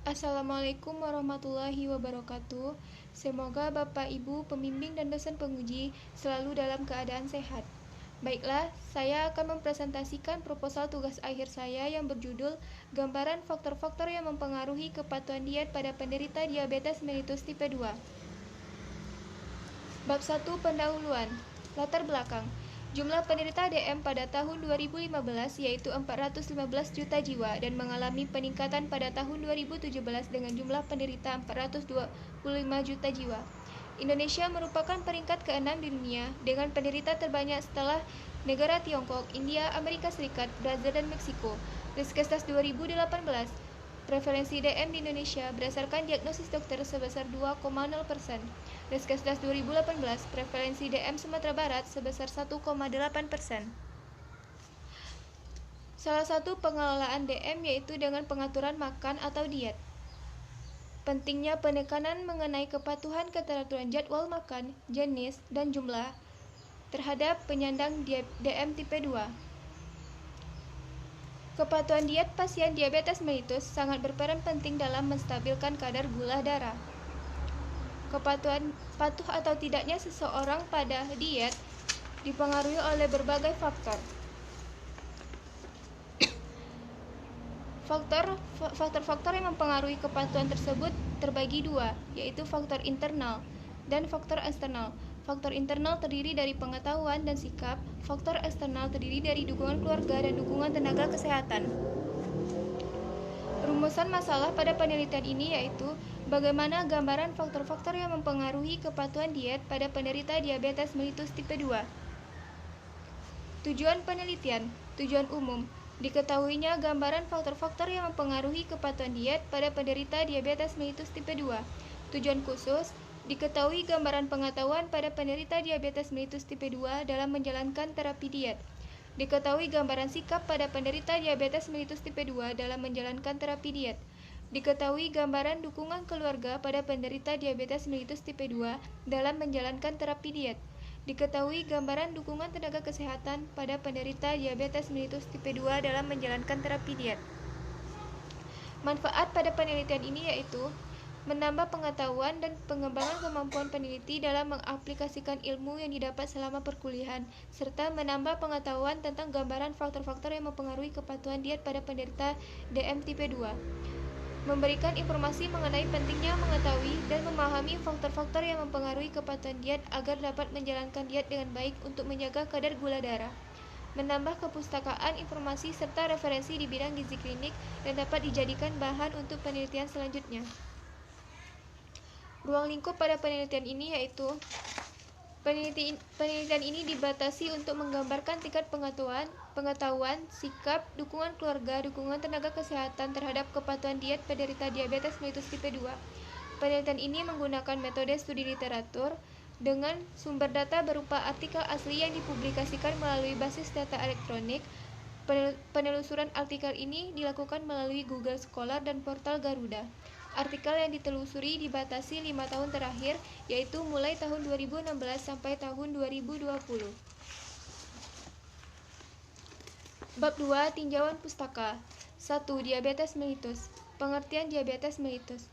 Assalamualaikum warahmatullahi wabarakatuh. Semoga Bapak Ibu pembimbing dan dosen penguji selalu dalam keadaan sehat. Baiklah, saya akan mempresentasikan proposal tugas akhir saya yang berjudul Gambaran faktor-faktor yang mempengaruhi kepatuhan diet pada penderita diabetes mellitus tipe 2. Bab 1 Pendahuluan. Latar belakang. Jumlah penderita DM pada tahun 2015 yaitu 415 juta jiwa dan mengalami peningkatan pada tahun 2017 dengan jumlah penderita 425 juta jiwa. Indonesia merupakan peringkat ke-6 di dunia dengan penderita terbanyak setelah negara Tiongkok, India, Amerika Serikat, Brazil, dan Meksiko. Riskesdas 2018. Prevalensi DM di Indonesia berdasarkan diagnosis dokter sebesar 2,0%. Riskesdas 2018, prevalensi DM Sumatera Barat sebesar 1,8%. Salah satu pengelolaan DM yaitu dengan pengaturan makan atau diet. Pentingnya penekanan mengenai kepatuhan keteraturan jadwal makan, jenis, dan jumlah terhadap penyandang DM tipe 2. Kepatuhan diet pasien diabetes mellitus sangat berperan penting dalam menstabilkan kadar gula darah. Kepatuhan patuh atau tidaknya seseorang pada diet dipengaruhi oleh berbagai faktor. Faktor-faktor yang mempengaruhi kepatuhan tersebut terbagi dua, yaitu faktor internal dan faktor eksternal. Faktor internal terdiri dari pengetahuan dan sikap, faktor eksternal terdiri dari dukungan keluarga dan dukungan tenaga kesehatan. Rumusan masalah pada penelitian ini yaitu bagaimana gambaran faktor-faktor yang mempengaruhi kepatuhan diet pada penderita diabetes mellitus tipe 2. Tujuan penelitian, tujuan umum. Diketahuinya gambaran faktor-faktor yang mempengaruhi kepatuhan diet pada penderita diabetes mellitus tipe 2. Tujuan khusus, diketahui gambaran pengetahuan pada penderita diabetes mellitus tipe 2 dalam menjalankan terapi diet. Diketahui gambaran sikap pada penderita diabetes mellitus tipe 2 dalam menjalankan terapi diet. Diketahui gambaran dukungan keluarga pada penderita diabetes mellitus tipe 2 dalam menjalankan terapi diet. Diketahui gambaran dukungan tenaga kesehatan pada penderita diabetes mellitus tipe 2 dalam menjalankan terapi diet. Manfaat pada penelitian ini yaitu menambah pengetahuan dan pengembangan kemampuan peneliti dalam mengaplikasikan ilmu yang didapat selama perkuliahan, serta menambah pengetahuan tentang gambaran faktor-faktor yang mempengaruhi kepatuhan diet pada penderita DM tipe 2. Memberikan informasi mengenai pentingnya mengetahui dan memahami faktor-faktor yang mempengaruhi kepatuhan diet agar dapat menjalankan diet dengan baik untuk menjaga kadar gula darah. Menambah kepustakaan informasi serta referensi di bidang gizi klinik dan dapat dijadikan bahan untuk penelitian selanjutnya. Ruang lingkup pada penelitian ini yaitu penelitian ini dibatasi untuk menggambarkan tingkat pengetahuan, sikap, dukungan keluarga, dukungan tenaga kesehatan terhadap kepatuhan diet penderita diabetes mellitus tipe 2. Penelitian ini menggunakan metode studi literatur dengan sumber data berupa artikel asli yang dipublikasikan melalui basis data elektronik. Penelusuran artikel ini dilakukan melalui Google Scholar dan portal Garuda. Artikel yang ditelusuri dibatasi 5 tahun terakhir, yaitu mulai tahun 2016 sampai tahun 2020. Bab 2 Tinjauan Pustaka. 1. Diabetes mellitus. Pengertian diabetes mellitus.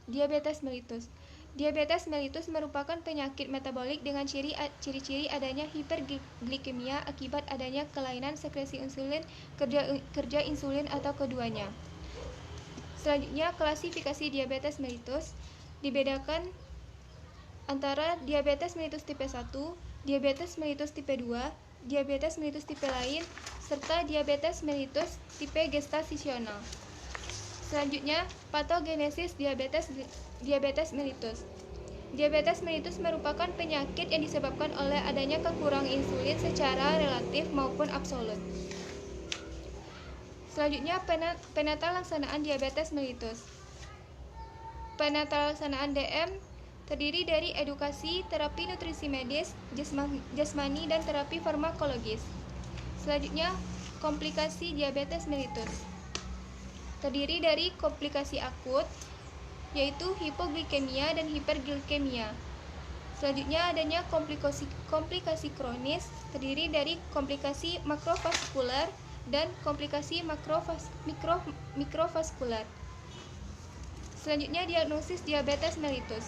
Diabetes mellitus merupakan penyakit metabolik dengan ciri-ciri adanya hiperglikemia akibat adanya kelainan sekresi insulin, kerja insulin atau keduanya. Selanjutnya, klasifikasi diabetes mellitus dibedakan antara diabetes mellitus tipe 1, diabetes mellitus tipe 2, diabetes mellitus tipe lain, serta diabetes mellitus tipe gestasional. Selanjutnya, patogenesis diabetes mellitus. Diabetes mellitus merupakan penyakit yang disebabkan oleh adanya kekurangan insulin secara relatif maupun absolut. Selanjutnya, penata laksanaan diabetes mellitus. Penata laksanaan DM terdiri dari edukasi, terapi nutrisi medis, jasmani, dan terapi farmakologis. Selanjutnya, komplikasi diabetes mellitus. Terdiri dari komplikasi akut, yaitu hipoglikemia dan hiperglikemia. Selanjutnya adanya komplikasi kronis, terdiri dari komplikasi makrovaskular dan komplikasi mikrovaskular. Selanjutnya, diagnosis diabetes mellitus.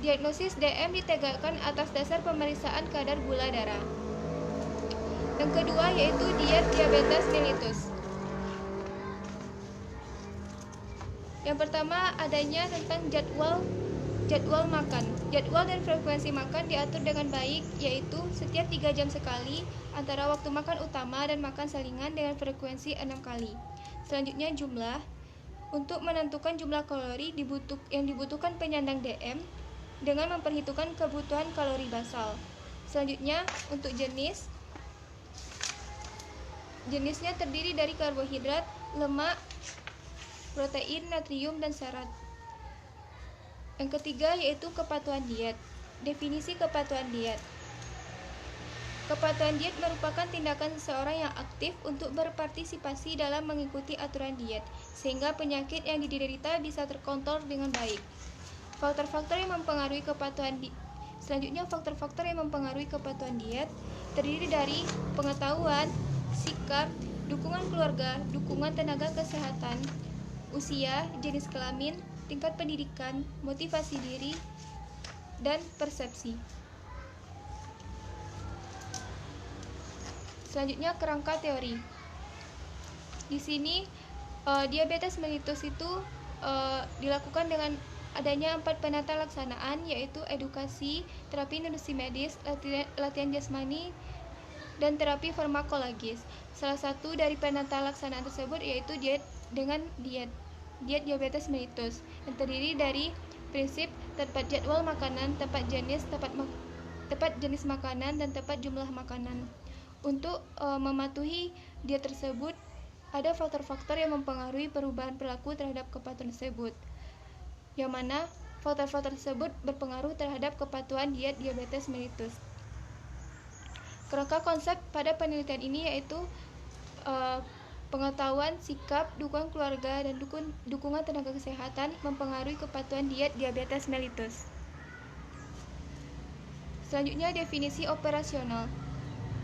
Diagnosis DM ditegakkan atas dasar pemeriksaan kadar gula darah. Yang kedua yaitu diet diabetes mellitus. Yang pertama, adanya tentang jadwal makan. Jadwal dan frekuensi makan diatur dengan baik, yaitu setiap 3 jam sekali antara waktu makan utama dan makan selingan dengan frekuensi 6 kali. Selanjutnya, jumlah. Untuk menentukan jumlah kalori yang dibutuhkan penyandang DM dengan memperhitungkan kebutuhan kalori basal. Selanjutnya, untuk jenisnya terdiri dari karbohidrat, lemak, protein, natrium, dan serat. Yang ketiga yaitu kepatuhan diet. Definisi kepatuhan diet. Kepatuhan diet merupakan tindakan seseorang yang aktif untuk berpartisipasi dalam mengikuti aturan diet, sehingga penyakit yang diderita bisa terkontrol dengan baik. Faktor-faktor yang mempengaruhi kepatuhan diet. Selanjutnya, faktor-faktor yang mempengaruhi kepatuhan diet terdiri dari pengetahuan, sikap, dukungan keluarga, dukungan tenaga kesehatan, usia, jenis kelamin, tingkat pendidikan, motivasi diri, dan persepsi. Selanjutnya, kerangka teori. Di sini diabetes mellitus itu dilakukan dengan adanya 4 penata laksanaan, yaitu edukasi, terapi nutrisi medis, latihan jasmani, dan terapi farmakologis. Salah satu dari penata laksanaan tersebut yaitu diet diabetes mellitus, yang terdiri dari prinsip tepat jadwal makanan, tepat jenis makanan, dan tepat jumlah makanan. Untuk mematuhi diet tersebut, ada faktor-faktor yang mempengaruhi perubahan perilaku terhadap kepatuhan tersebut, yang mana faktor-faktor tersebut berpengaruh terhadap kepatuhan diet diabetes mellitus. Kerangka konsep pada penelitian ini yaitu pengetahuan, sikap, dukungan keluarga, dan dukungan tenaga kesehatan mempengaruhi kepatuhan diet diabetes mellitus. Selanjutnya, definisi operasional.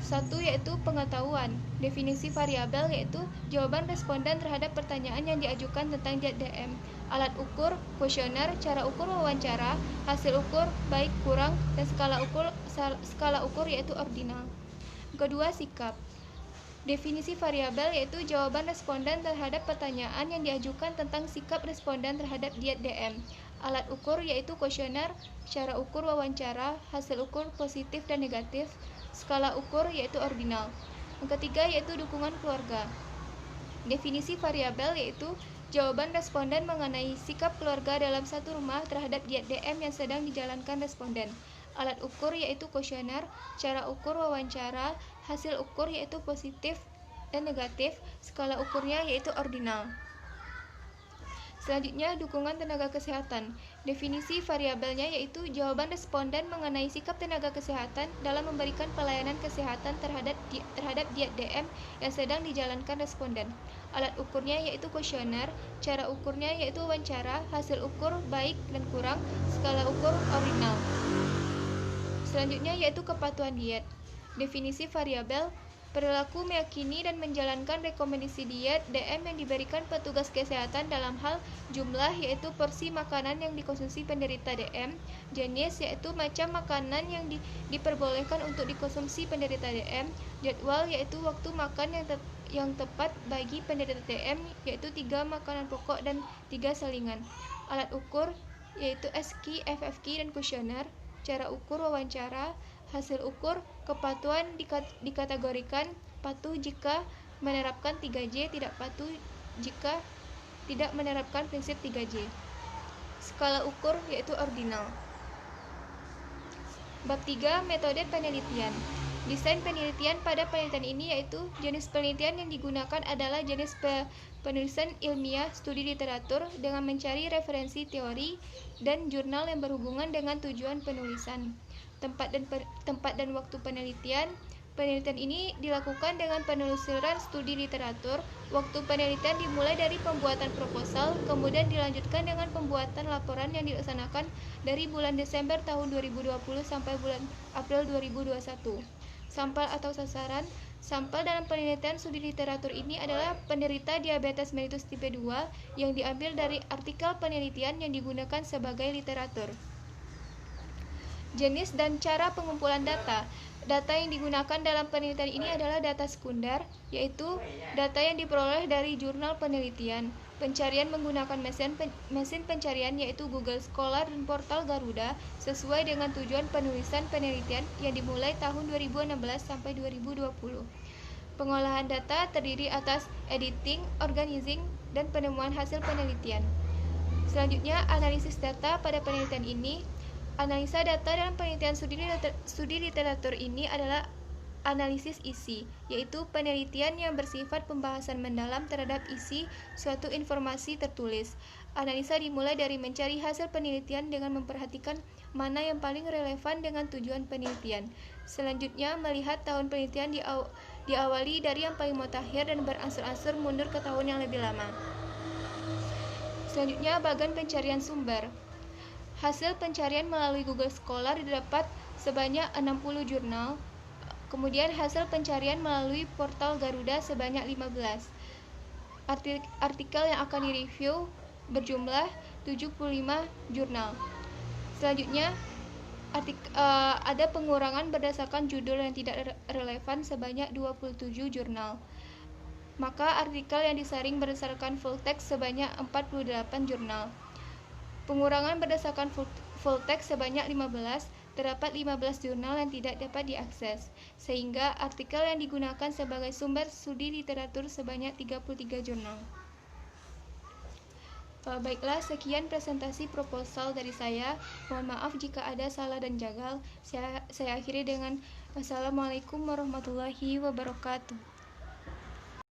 1 yaitu pengetahuan. Definisi variabel yaitu jawaban responden terhadap pertanyaan yang diajukan tentang diet DM. Alat ukur, kuesioner, cara ukur wawancara, hasil ukur baik kurang, dan skala ukur yaitu ordinal. Kedua, sikap. Definisi variabel yaitu jawaban responden terhadap pertanyaan yang diajukan tentang sikap responden terhadap diet DM. Alat ukur yaitu kuesioner, cara ukur wawancara, hasil ukur positif dan negatif, skala ukur yaitu ordinal. Yang ketiga yaitu dukungan keluarga. Definisi variabel yaitu jawaban responden mengenai sikap keluarga dalam satu rumah terhadap diet DM yang sedang dijalankan responden. Alat ukur yaitu kuesioner, cara ukur wawancara, hasil ukur yaitu positif dan negatif, skala ukurnya yaitu ordinal. Selanjutnya, dukungan tenaga kesehatan. Definisi variabelnya yaitu jawaban responden mengenai sikap tenaga kesehatan dalam memberikan pelayanan kesehatan terhadap diet DM yang sedang dijalankan responden. Alat ukurnya yaitu kuesioner, cara ukurnya yaitu wawancara, hasil ukur baik dan kurang, skala ukur ordinal. Selanjutnya yaitu kepatuhan diet. Definisi variabel, perilaku meyakini dan menjalankan rekomendasi diet DM yang diberikan petugas kesehatan dalam hal jumlah yaitu porsi makanan yang dikonsumsi penderita DM, jenis yaitu macam makanan yang diperbolehkan untuk dikonsumsi penderita DM, jadwal yaitu waktu makan yang tepat bagi penderita DM yaitu 3 makanan pokok dan 3 selingan. Alat ukur yaitu SQ, FFQ, dan kuesioner, cara ukur wawancara, hasil ukur kepatuhan dikategorikan patuh jika menerapkan 3J, tidak patuh jika tidak menerapkan prinsip 3J. Skala ukur yaitu ordinal. Bab 3, metode penelitian. Desain penelitian pada penelitian ini yaitu jenis penelitian yang digunakan adalah jenis penulisan ilmiah studi literatur dengan mencari referensi teori dan jurnal yang berhubungan dengan tujuan penulisan. Tempat dan waktu penelitian. Penelitian ini dilakukan dengan penelusuran studi literatur. Waktu penelitian dimulai dari pembuatan proposal, kemudian dilanjutkan dengan pembuatan laporan yang dilaksanakan dari bulan Desember tahun 2020 sampai bulan April 2021. Sampel atau sasaran. Sampel dalam penelitian studi literatur ini adalah penderita diabetes mellitus tipe 2 yang diambil dari artikel penelitian yang digunakan sebagai literatur. Jenis dan cara pengumpulan data. Data yang digunakan dalam penelitian ini adalah data sekunder, yaitu data yang diperoleh dari jurnal penelitian. Pencarian menggunakan mesin pencarian yaitu Google Scholar dan portal Garuda sesuai dengan tujuan penulisan penelitian yang dimulai tahun 2016 sampai 2020. Pengolahan data terdiri atas editing, organizing, dan penemuan hasil penelitian. Selanjutnya, analisis data pada penelitian ini. Analisa data dalam penelitian studi literatur ini adalah analisis isi, yaitu penelitian yang bersifat pembahasan mendalam terhadap isi suatu informasi tertulis. Analisa dimulai dari mencari hasil penelitian dengan memperhatikan mana yang paling relevan dengan tujuan penelitian. Selanjutnya, melihat tahun penelitian diawali dari yang paling mutakhir dan berangsur-angsur mundur ke tahun yang lebih lama. Selanjutnya, bagian pencarian sumber. Hasil pencarian melalui Google Scholar didapat sebanyak 60 jurnal. Kemudian hasil pencarian melalui portal Garuda sebanyak 15. Artikel yang akan direview berjumlah 75 jurnal. Selanjutnya, ada pengurangan berdasarkan judul yang tidak relevan sebanyak 27 jurnal. Maka artikel yang disaring berdasarkan full text sebanyak 48 jurnal. Pengurangan berdasarkan full text sebanyak 15, terdapat 15 jurnal yang tidak dapat diakses, sehingga artikel yang digunakan sebagai sumber studi literatur sebanyak 33 jurnal. Baiklah, sekian presentasi proposal dari saya. Mohon maaf jika ada salah dan jagal. Saya akhiri dengan Wassalamualaikum warahmatullahi wabarakatuh.